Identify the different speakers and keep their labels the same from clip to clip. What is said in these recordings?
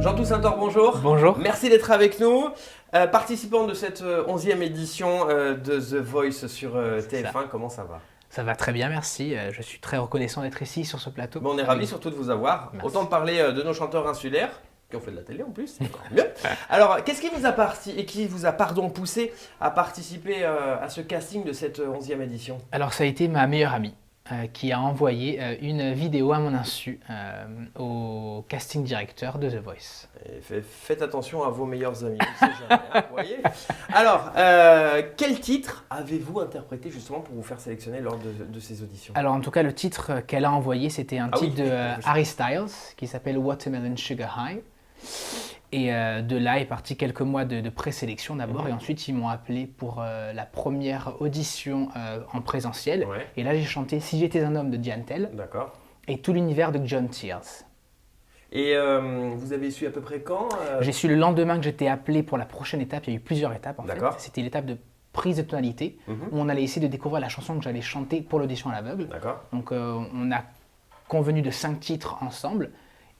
Speaker 1: Jean-Toussaint Thor, bonjour.
Speaker 2: Bonjour.
Speaker 1: Merci d'être avec nous. Participant de cette 11e édition de The Voice sur TF1, comment ça va?
Speaker 2: Ça va très bien, merci. Je suis très reconnaissant d'être ici sur ce plateau.
Speaker 1: Bon, on est ravis surtout de vous avoir.
Speaker 2: Merci.
Speaker 1: Autant parler de nos chanteurs insulaires, qui ont fait de la télé en plus, c'est encore mieux. Alors, qu'est-ce qui vous a poussé à participer à ce casting de cette 11e édition?
Speaker 2: Alors, ça a été ma meilleure amie qui a envoyé une vidéo à mon insu au casting directeur de The Voice.
Speaker 1: Et faites attention à vos meilleurs amis, on sait jamais, hein, vous voyez. Alors, quel titre avez-vous interprété justement pour vous faire sélectionner lors de ces auditions?
Speaker 2: Alors, en tout cas, le titre qu'elle a envoyé, c'était un titre de Harry Styles qui s'appelle Watermelon Sugar High. Et de là est parti quelques mois de présélection d'abord, et ensuite ils m'ont appelé pour la première audition en présentiel.
Speaker 1: Ouais.
Speaker 2: Et là j'ai chanté Si j'étais un homme de Diane Tell
Speaker 1: D'accord.
Speaker 2: et tout l'univers de John Tears.
Speaker 1: Et vous avez su à peu près quand
Speaker 2: J'ai su le lendemain que j'étais appelé pour la prochaine étape. Il y a eu plusieurs étapes en fait.
Speaker 1: D'accord.
Speaker 2: C'était l'étape de prise de tonalité où on allait essayer de découvrir la chanson que j'allais chanter pour l'audition à l'aveugle.
Speaker 1: D'accord.
Speaker 2: Donc on a convenu de 5 titres ensemble.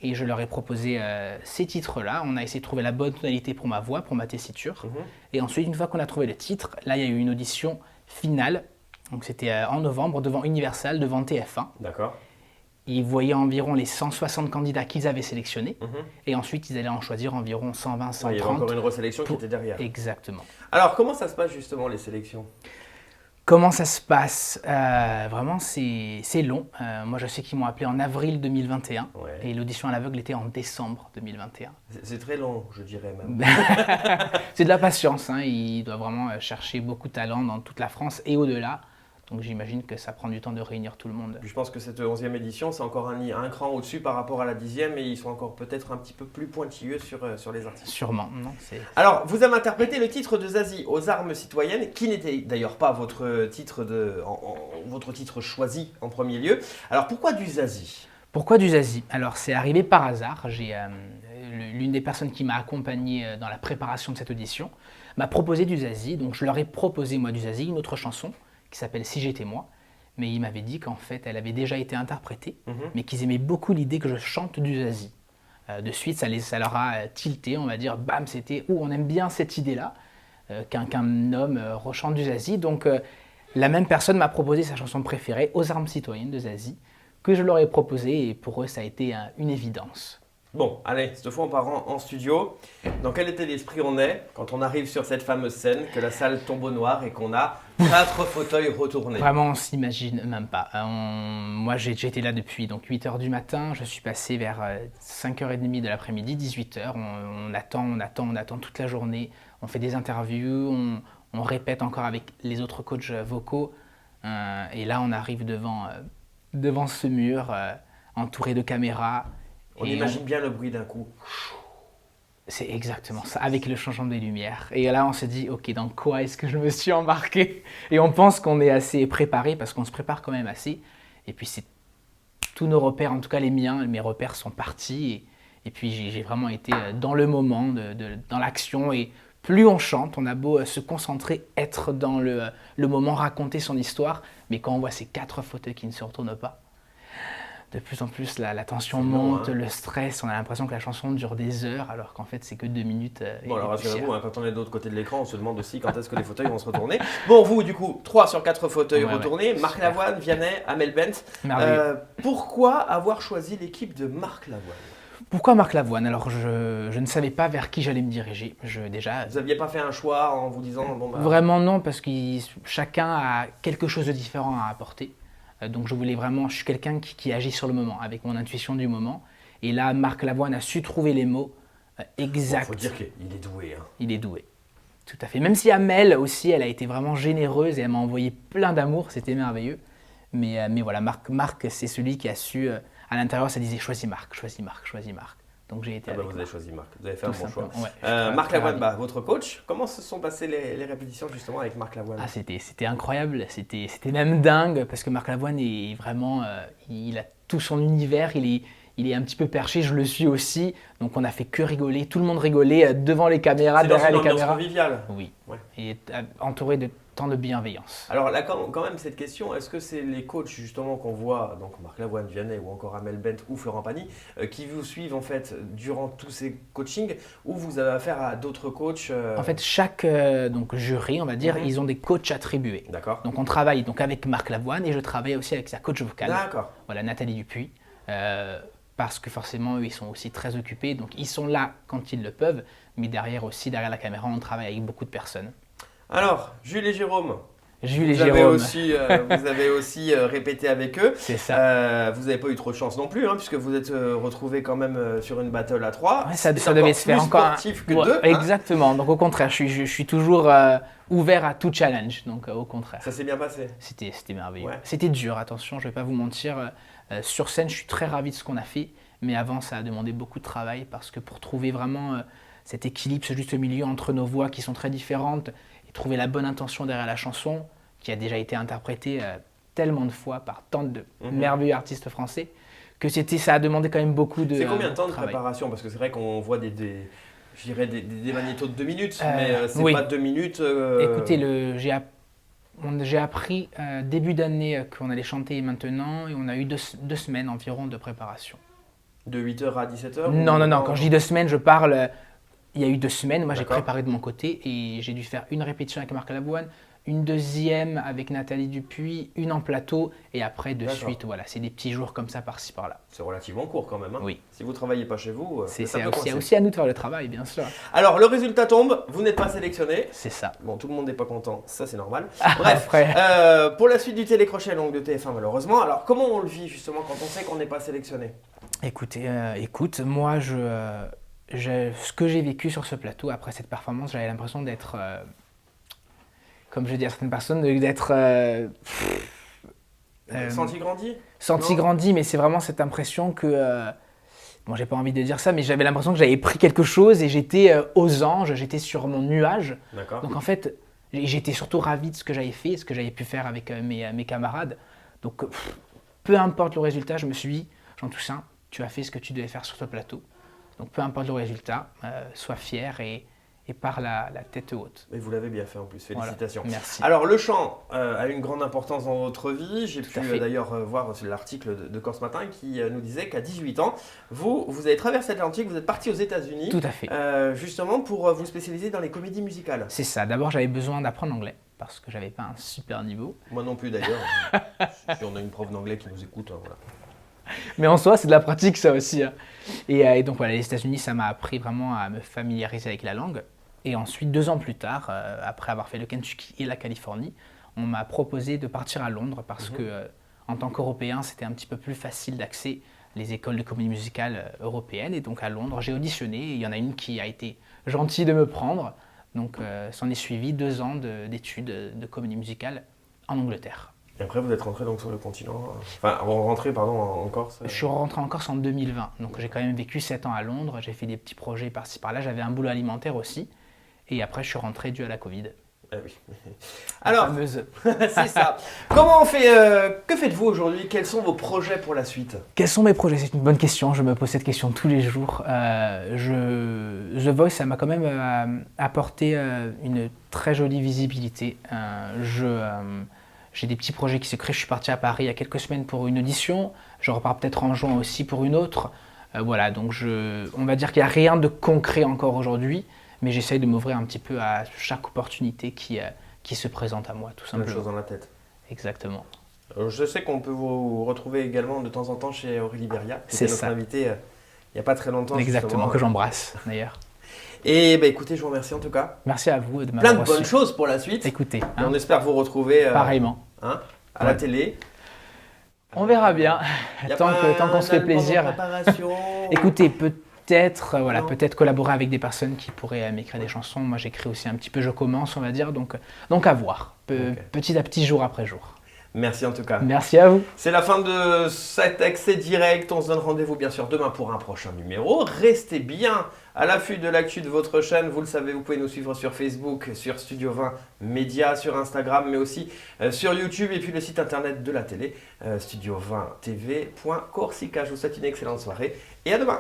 Speaker 2: Et je leur ai proposé ces titres-là. On a essayé de trouver la bonne tonalité pour ma voix, pour ma tessiture. Et ensuite, une fois qu'on a trouvé le titre, là, il y a eu une audition finale. Donc, c'était en novembre, devant Universal, devant TF1.
Speaker 1: D'accord.
Speaker 2: Ils voyaient environ les 160 candidats qu'ils avaient sélectionnés. Et ensuite, ils allaient en choisir environ 120, 130.
Speaker 1: Il y avait encore une resélection qui était derrière.
Speaker 2: Exactement.
Speaker 1: Alors, comment ça se passe justement les sélections?
Speaker 2: Comment ça se passe? Vraiment, c'est long. Moi, je sais qu'ils m'ont appelé en avril 2021 et l'audition à l'aveugle était en décembre 2021.
Speaker 1: C'est très long, je dirais même.
Speaker 2: C'est de la patience. Hein. Il doit vraiment chercher beaucoup de talent dans toute la France et au-delà. Donc, j'imagine que ça prend du temps de réunir tout le monde.
Speaker 1: Je pense que cette 11e édition, c'est encore un cran au-dessus par rapport à la 10e et ils sont encore peut-être un petit peu plus pointilleux sur les artistes.
Speaker 2: Sûrement. Non,
Speaker 1: Alors, vous avez interprété le titre de Zazie, Aux armes citoyennes, qui n'était d'ailleurs pas votre titre, votre titre choisi en premier lieu. Alors, pourquoi du Zazie?
Speaker 2: Pourquoi du Zazie? Alors, c'est arrivé par hasard. L'une des personnes qui m'a accompagné dans la préparation de cette audition m'a proposé du Zazie. Donc, je leur ai proposé, moi, du Zazie, une autre chanson qui s'appelle Si j'étais moi. Mais ils m'avaient dit qu'en fait, elle avait déjà été interprétée, mais qu'ils aimaient beaucoup l'idée que je chante du Zazie. De suite, ça leur a tilté, on va dire, bam, c'était, on aime bien cette idée-là, qu'un homme rechante du Zazie. Donc, la même personne m'a proposé sa chanson préférée, Aux armes citoyennes de Zazie, que je leur ai proposé, et pour eux, ça a été une évidence.
Speaker 1: Bon, allez, cette fois on part en studio. Dans quel état d'esprit on est quand on arrive sur cette fameuse scène, que la salle tombe au noir et qu'on a 4 fauteuils retournés?
Speaker 2: Vraiment, on s'imagine même pas. Moi, j'étais là depuis 8h du matin. Je suis passé vers 5h30 de l'après-midi, 18h. On attend toute la journée. On fait des interviews, on répète encore avec les autres coachs vocaux. Et là, on arrive devant ce mur, entouré de caméras.
Speaker 1: On imagine bien le bruit d'un coup.
Speaker 2: C'est exactement ça, avec le changement des lumières. Et là, on se dit, ok, dans quoi est-ce que je me suis embarqué? Et on pense qu'on est assez préparé, parce qu'on se prépare quand même assez. Et puis, c'est tous nos repères, en tout cas les miens, mes repères sont partis. Et puis, j'ai vraiment été dans le moment, dans l'action. Et plus on chante, on a beau se concentrer, être dans le moment, raconter son histoire. Mais quand on voit ces 4 fauteuils qui ne se retournent pas, de plus en plus, la tension monte, le stress, on a l'impression que la chanson dure des heures, alors qu'en fait, c'est que 2 minutes.
Speaker 1: Bon, alors rassurez-vous, quand on est de l'autre côté de l'écran, on se demande aussi quand est-ce que les fauteuils vont se retourner. Bon, vous, du coup, 3 sur 4 fauteuils retournés. Marc Lavoine, Vianney, Amel Bent. Pourquoi avoir choisi l'équipe de Marc Lavoine?
Speaker 2: Pourquoi Marc Lavoine? Alors, je ne savais pas vers qui j'allais me diriger. Vous
Speaker 1: n'aviez pas fait un choix en vous disant... Bon,
Speaker 2: Vraiment non, parce que chacun a quelque chose de différent à apporter. Donc je suis quelqu'un qui agit sur le moment, avec mon intuition du moment. Et là, Marc Lavoine a su trouver les mots exacts.
Speaker 1: Il faut dire qu'il est doué. Hein.
Speaker 2: Il est doué, tout à fait. Même si Amel aussi, elle a été vraiment généreuse et elle m'a envoyé plein d'amour, c'était merveilleux. Mais voilà, Marc, c'est celui qui a su, à l'intérieur, ça disait choisis Marc, choisis Marc, choisis Marc. Donc j'ai été avec
Speaker 1: vous avez choisi Marc, vous avez fait un bon choix.
Speaker 2: Ouais,
Speaker 1: Marc Lavoine, votre coach, comment se sont passées les répétitions justement avec Marc Lavoine?
Speaker 2: C'était incroyable, c'était même dingue parce que Marc Lavoine est vraiment, il a tout son univers, il est un petit peu perché, je le suis aussi, donc on a fait que rigoler, tout le monde rigolait devant les caméras, derrière les caméras.
Speaker 1: C'est convivial.
Speaker 2: Oui, et entouré de tant de bienveillance.
Speaker 1: Alors là, quand même, cette question, est-ce que c'est les coachs justement qu'on voit, donc Marc Lavoine, Vianney ou encore Amel Bent ou Florent Pagny, qui vous suivent en fait durant tous ces coachings, ou vous avez affaire à d'autres coachs
Speaker 2: En fait, chaque donc, jury, on va dire, ils ont des coachs attribués.
Speaker 1: D'accord.
Speaker 2: Donc on travaille donc avec Marc Lavoine et je travaille aussi avec sa coach vocale.
Speaker 1: D'accord.
Speaker 2: Voilà, Nathalie Dupuis. Parce que forcément, eux, ils sont aussi très occupés. Donc ils sont là quand ils le peuvent, mais derrière aussi, derrière la caméra, on travaille avec beaucoup de personnes.
Speaker 1: Alors, Jules et Jérôme.
Speaker 2: Jules et
Speaker 1: Vous
Speaker 2: Jérôme.
Speaker 1: vous avez aussi répété avec eux.
Speaker 2: C'est ça.
Speaker 1: Vous n'avez pas eu trop de chance non plus, puisque vous êtes retrouvés quand même sur une battle à 3.
Speaker 2: Ouais, ça devait se faire encore
Speaker 1: sportif que 2.
Speaker 2: Exactement. Donc au contraire, je suis toujours ouvert à tout challenge. Donc au contraire.
Speaker 1: Ça s'est bien passé.
Speaker 2: C'était merveilleux.
Speaker 1: Ouais.
Speaker 2: C'était dur, attention, je ne vais pas vous mentir. Sur scène, je suis très ravi de ce qu'on a fait. Mais avant, ça a demandé beaucoup de travail parce que pour trouver vraiment cet équilibre, ce juste milieu entre nos voix qui sont très différentes et trouver la bonne intention derrière la chanson qui a déjà été interprétée tellement de fois par tant de merveilleux artistes français que ça a demandé quand même beaucoup de travail.
Speaker 1: C'est combien de temps de préparation? Parce que c'est vrai qu'on voit des magnétos de 2 minutes, mais c'est pas 2 minutes.
Speaker 2: Écoutez, j'ai appris début d'année qu'on allait chanter maintenant et on a eu 2 semaines environ de préparation.
Speaker 1: De 8h à 17h?
Speaker 2: Non. Quand je dis 2 semaines, je parle. Il y a eu 2 semaines. Moi, j'ai préparé de mon côté et j'ai dû faire une répétition avec Marc Lavoine, une deuxième avec Nathalie Dupuis, une en plateau et après de suite. Voilà, c'est des petits jours comme ça par-ci par-là.
Speaker 1: C'est relativement court quand même.
Speaker 2: Oui.
Speaker 1: Si vous ne travaillez pas chez vous,
Speaker 2: c'est aussi à nous de faire le travail, bien sûr.
Speaker 1: Alors, le résultat tombe. Vous n'êtes pas sélectionné.
Speaker 2: C'est ça.
Speaker 1: Bon, tout le monde n'est pas content. Ça, c'est normal.
Speaker 2: Bref,
Speaker 1: pour la suite du télécrochet longue de TF1, malheureusement. Alors, comment on le vit justement quand on sait qu'on n'est pas sélectionné?
Speaker 2: Écoute, moi, ce que j'ai vécu sur ce plateau après cette performance, j'avais l'impression d'être, comme je dis à certaines personnes, d'être
Speaker 1: senti grandi?
Speaker 2: Senti grandi, mais c'est vraiment cette impression que, bon, j'ai pas envie de dire ça, mais j'avais l'impression que j'avais pris quelque chose et j'étais aux anges, j'étais sur mon nuage.
Speaker 1: D'accord.
Speaker 2: Donc en fait, j'étais surtout ravi de ce que j'avais fait, ce que j'avais pu faire avec mes camarades. Donc peu importe le résultat, je me suis dit, Jean Toussaint, tu as fait ce que tu devais faire sur ce plateau. Donc peu importe le résultat, sois fier et par la tête haute.
Speaker 1: Et vous l'avez bien fait en plus, félicitations.
Speaker 2: Voilà, merci.
Speaker 1: Alors le chant a une grande importance dans votre vie. J'ai pu d'ailleurs voir l'article de Corse Matin qui nous disait qu'à 18 ans, vous avez traversé l'Atlantique, vous êtes parti aux États-Unis.
Speaker 2: Tout à fait.
Speaker 1: Justement pour vous spécialiser dans les comédies musicales.
Speaker 2: C'est ça. D'abord, j'avais besoin d'apprendre l'anglais parce que j'avais pas un super niveau.
Speaker 1: Moi non plus d'ailleurs. Si on a une prof d'anglais qui nous écoute, voilà.
Speaker 2: Mais en soi, c'est de la pratique, ça aussi. Et donc, voilà, les États-Unis, ça m'a appris vraiment à me familiariser avec la langue. Et ensuite, 2 ans plus tard, après avoir fait le Kentucky et la Californie, on m'a proposé de partir à Londres parce que, en tant qu'Européen, c'était un petit peu plus facile d'accès les écoles de comédie musicale européennes. Et donc, à Londres, j'ai auditionné. Et il y en a une qui a été gentille de me prendre. Donc, s'en est suivi 2 ans d'études de comédie musicale en Angleterre.
Speaker 1: Et après, vous êtes rentré donc sur le continent, en Corse.
Speaker 2: Je suis rentré en Corse en 2020, donc j'ai quand même vécu 7 ans à Londres, j'ai fait des petits projets par-ci par-là, j'avais un boulot alimentaire aussi, et après je suis rentré dû à la Covid.
Speaker 1: Ah oui. Alors,
Speaker 2: fameuse.
Speaker 1: C'est ça. Comment on fait que faites-vous aujourd'hui? Quels sont vos projets pour la suite?
Speaker 2: Quels sont mes projets? C'est une bonne question, je me pose cette question tous les jours. The Voice, ça m'a quand même apporté une très jolie visibilité. J'ai des petits projets qui se créent. Je suis parti à Paris il y a quelques semaines pour une audition. Je repars peut-être en juin aussi pour une autre. Voilà, donc on va dire qu'il n'y a rien de concret encore aujourd'hui, mais j'essaye de m'ouvrir un petit peu à chaque opportunité qui se présente à moi, tout simplement.
Speaker 1: Plein de choses dans la tête.
Speaker 2: Exactement.
Speaker 1: Je sais qu'on peut vous retrouver également de temps en temps chez Aurélie Beria.
Speaker 2: C'est
Speaker 1: notre invité il n'y a pas très longtemps.
Speaker 2: Exactement, que j'embrasse d'ailleurs.
Speaker 1: Et écoutez, je vous remercie en tout cas.
Speaker 2: Merci à vous de m'avoir reçu.
Speaker 1: Plein de bonnes choses pour la suite.
Speaker 2: Écoutez.
Speaker 1: Et on espère vous retrouver
Speaker 2: pareillement.
Speaker 1: À la télé.
Speaker 2: On verra bien. Tant qu'on se fait plaisir. Écoutez, peut-être collaborer avec des personnes qui pourraient m'écrire des chansons. Moi, j'écris aussi un petit peu, je commence, on va dire. Donc à voir. Petit à petit, jour après jour.
Speaker 1: Merci en tout cas.
Speaker 2: Merci à vous.
Speaker 1: C'est la fin de cet accès direct. On se donne rendez-vous bien sûr demain pour un prochain numéro. Restez bien à l'affût de l'actu de votre chaîne. Vous le savez, vous pouvez nous suivre sur Facebook, sur Studio 20 Média, sur Instagram, mais aussi sur YouTube et puis le site internet de la télé, studio20tv.corsica. Je vous souhaite une excellente soirée et à demain.